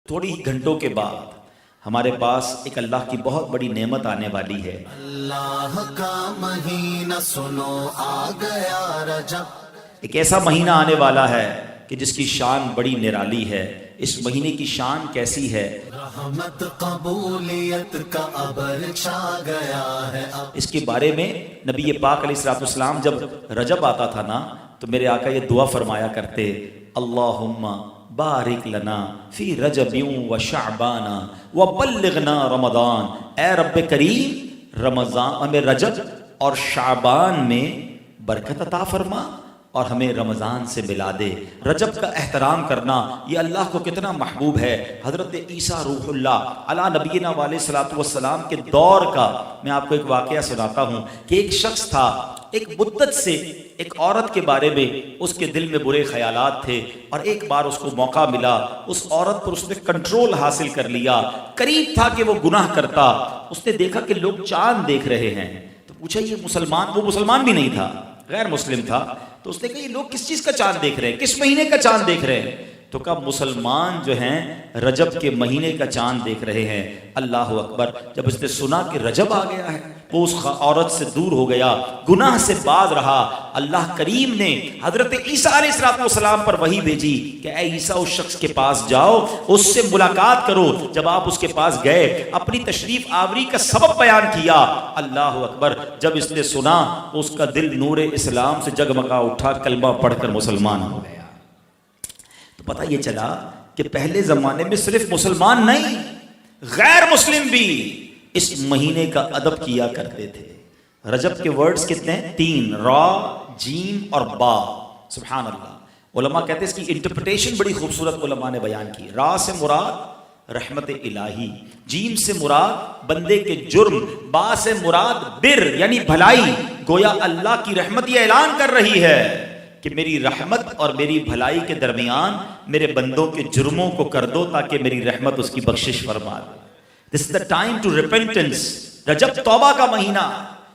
تھوڑی ہی گھنٹوں کے بعد ہمارے پاس ایک اللہ کی بہت بڑی نعمت آنے والی ہے۔ اللہ کا مہینہ سنو آ گیا رجب، ایک ایسا مہینہ آنے والا ہے کہ جس کی شان بڑی نرالی ہے۔ اس مہینے کی شان کیسی ہے؟ رحمت قبولیت کا ابر چھا گیا ہے اب۔ اس کے بارے میں نبی پاک علیہ الصلوۃ والسلام جب رجب آتا تھا نا تو میرے آقا یہ دعا فرمایا کرتے، اللہم بارک لنا فی رجب و شعبان و بلغنا رمضان۔ اے رب کریم رمضان ہمیں رجب اور شعبان میں برکت عطا فرما اور ہمیں رمضان سے ملا دے۔ رجب کا احترام کرنا یہ اللہ کو کتنا محبوب ہے۔ حضرت عیسیٰ روح اللہ علی نبینا علیہ الصلوۃ والسلام کے دور کا میں آپ کو ایک واقعہ سناتا ہوں کہ ایک شخص تھا، ایک مدت سے ایک عورت کے بارے میں اس کے دل میں برے خیالات تھے، اور ایک بار اس کو موقع ملا، اس عورت پر اس نے کنٹرول حاصل کر لیا۔ قریب تھا کہ وہ گناہ کرتا۔ اس نے دیکھا کہ لوگ چاند دیکھ رہے ہیں تو پوچھا یہ مسلمان، وہ مسلمان بھی نہیں تھا، غیر مسلم تھا، تو اس نے کہا یہ لوگ کس چیز کا چاند دیکھ رہے ہیں، کس مہینے کا چاند دیکھ رہے ہیں؟ تو کہا مسلمان جو ہیں رجب کے مہینے کا چاند دیکھ رہے ہیں۔ اللہ اکبر! جب اس نے سنا کہ رجب آ گیا ہے وہ اس عورت سے دور ہو گیا، گناہ سے باز رہا۔ اللہ کریم نے حضرت عیسیٰ علیہ السلام پر وحی بھیجی کہ اے عیسیٰ اس شخص کے پاس جاؤ، اس سے ملاقات کرو۔ جب آپ اس کے پاس گئے، اپنی تشریف آوری کا سبب بیان کیا۔ اللہ اکبر! جب اس نے سنا اس کا دل نور اسلام سے جگمگا اٹھا، کلمہ پڑھ کر مسلمان ہو گیا۔ تو پتہ یہ چلا کہ پہلے زمانے میں صرف مسلمان نہیں، غیر مسلم بھی اس مہینے کا ادب کیا کرتے تھے۔ رجب کے ورڈز کتنے ہیں؟ 3، را، جیم اور با۔ سبحان اللہ! علماء کہتے ہیں اس کی انٹرپریٹیشن بڑی خوبصورت علماء نے بیان کی۔ را سے مراد رحمت الہی، جیم سے مراد بندے کے جرم، با سے مراد بر یعنی بھلائی۔ گویا اللہ کی رحمت یہ اعلان کر رہی ہے کہ میری رحمت اور میری بھلائی کے درمیان میرے بندوں کے جرموں کو کر دو تاکہ میری رحمت اس کی بخشش فرما دے۔ This is the time to repentance۔ رجب توبہ کا مہینہ۔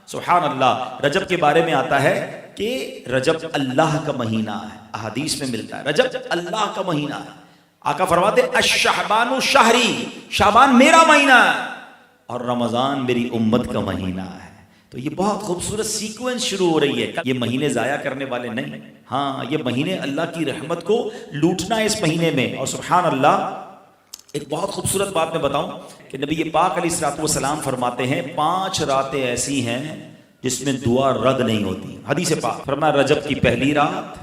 سبحان اللہ! رجب کے بارے میں آتا ہے کہ رجب اللہ کا مہینہ ہے، احادیث میں ملتا ہے رجب اللہ کا مہینہ ہے۔ آقا فرماتے الشعبان شہری، شعبان میرا مہینہ ہے اور رمضان میری امت کا مہینہ ہے۔ تو یہ بہت خوبصورت سیکوینس شروع ہو رہی ہے۔ یہ مہینے ضائع کرنے والے نہیں، ہاں یہ مہینے اللہ کی رحمت کو لوٹنا ہے اس مہینے میں۔ اور سبحان اللہ! ایک بہت خوبصورت بات میں بتاؤں کہ نبی پاک علیہ الصلوۃ والسلام فرماتے ہیں 5 راتیں ایسی ہیں جس میں دعا رد نہیں ہوتی۔ حدیث پاک فرمایا رجب کی پہلی رات،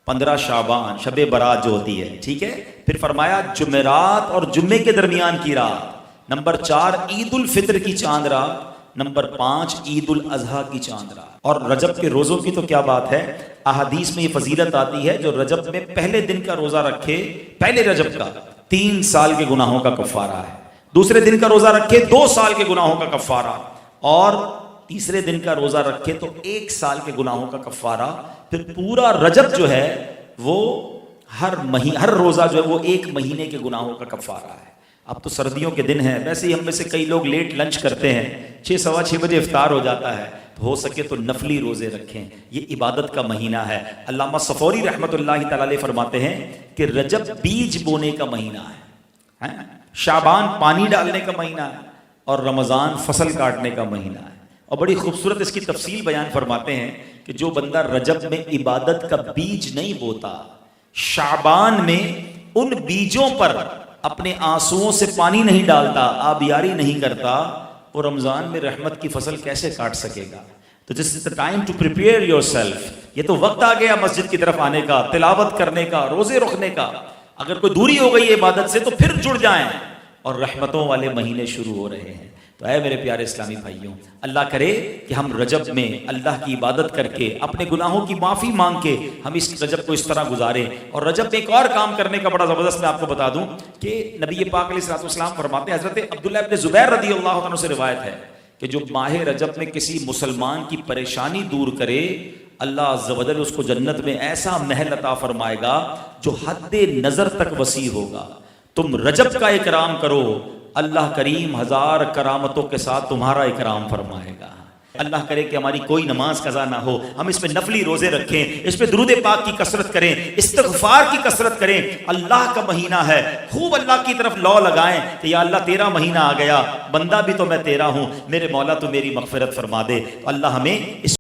15 شعبان شب برات جو ہوتی ہے، ٹھیک ہے، پھر فرمایا جمعرات اور جمعے کے درمیان کی رات، نمبر 4 عید الفطر کی چاند رات، نمبر 5 عید الاضحیٰ کی چاند رات۔ اور رجب کے روزوں کی تو کیا بات ہے، احادیث میں یہ فضیلت آتی ہے جو رجب میں پہلے دن کا روزہ رکھے، پہلے رجب کا 3 سال کے گناہوں کا کفارہ ہے، دوسرے دن کا روزہ رکھے 2 سال کے گناہوں کا کفارہ، اور تیسرے دن کا روزہ رکھے تو 1 سال کے گناہوں کا کفارہ۔ پھر پورا رجب جو ہے وہ ہر روزہ جو ہے وہ 1 مہینے کے گناہوں کا کفارہ ہے۔ اب تو سردیوں کے دن ہیں، ویسے ہی ہم میں سے کئی لوگ لیٹ لنچ کرتے ہیں، 6 سوا 6 بجے افطار ہو جاتا ہے، تو ہو سکے تو نفلی روزے رکھیں، یہ عبادت کا مہینہ ہے۔ علامہ صفوری رحمۃ اللہ تعالی علیہ فرماتے ہیں کہ رجب بیج بونے کا مہینہ ہے، شعبان پانی ڈالنے کا مہینہ ہے، اور رمضان فصل کاٹنے کا مہینہ ہے۔ اور بڑی خوبصورت اس کی تفصیل بیان فرماتے ہیں کہ جو بندہ رجب میں عبادت کا بیج نہیں بوتا، شعبان میں ان بیجوں پر اپنے آنسوؤں سے پانی نہیں ڈالتا، آبیاری نہیں کرتا، وہ رمضان میں رحمت کی فصل کیسے کاٹ سکے گا؟ تو this is the time to prepare yourself. یہ تو وقت آ گیا مسجد کی طرف آنے کا، تلاوت کرنے کا، روزے رکھنے کا۔ اگر کوئی دوری ہو گئی ہے عبادت سے تو پھر جڑ جائیں، اور رحمتوں والے مہینے شروع ہو رہے ہیں۔ تو اے میرے پیارے اسلامی بھائیوں، اللہ کرے کہ ہم رجب میں اللہ کی عبادت کر کے، اپنے گناہوں کی معافی مانگ کے ہم اس رجب کو اس طرح گزاریں۔ اور رجب میں ایک اور کام کرنے کا بڑا زبردست میں آپ کو بتا دوں کہ نبی پاک علیہ الصلوۃ والسلام فرماتے ہیں، حضرت عبداللہ ابن زبیر رضی اللہ عنہ سے روایت ہے کہ جو ماہ رجب میں کسی مسلمان کی پریشانی دور کرے، اللہ عز و جل اس کو جنت میں ایسا محل عطا فرمائے گا جو حد نظر تک وسیع ہوگا۔ تم رجب کا اکرام کرو، اللہ کریم 1000 کرامتوں کے ساتھ تمہارا اکرام فرمائے گا۔ اللہ کرے کہ ہماری کوئی نماز قضا نہ ہو، ہم اس میں نفلی روزے رکھیں، اس پہ درود پاک کی کثرت کریں، استغفار کی کثرت کریں۔ اللہ کا مہینہ ہے، خوب اللہ کی طرف لو لگائیں کہ یا اللہ تیرا مہینہ آ گیا، بندہ بھی تو میں تیرا ہوں، میرے مولا تو میری مغفرت فرما دے۔ اللہ ہمیں اس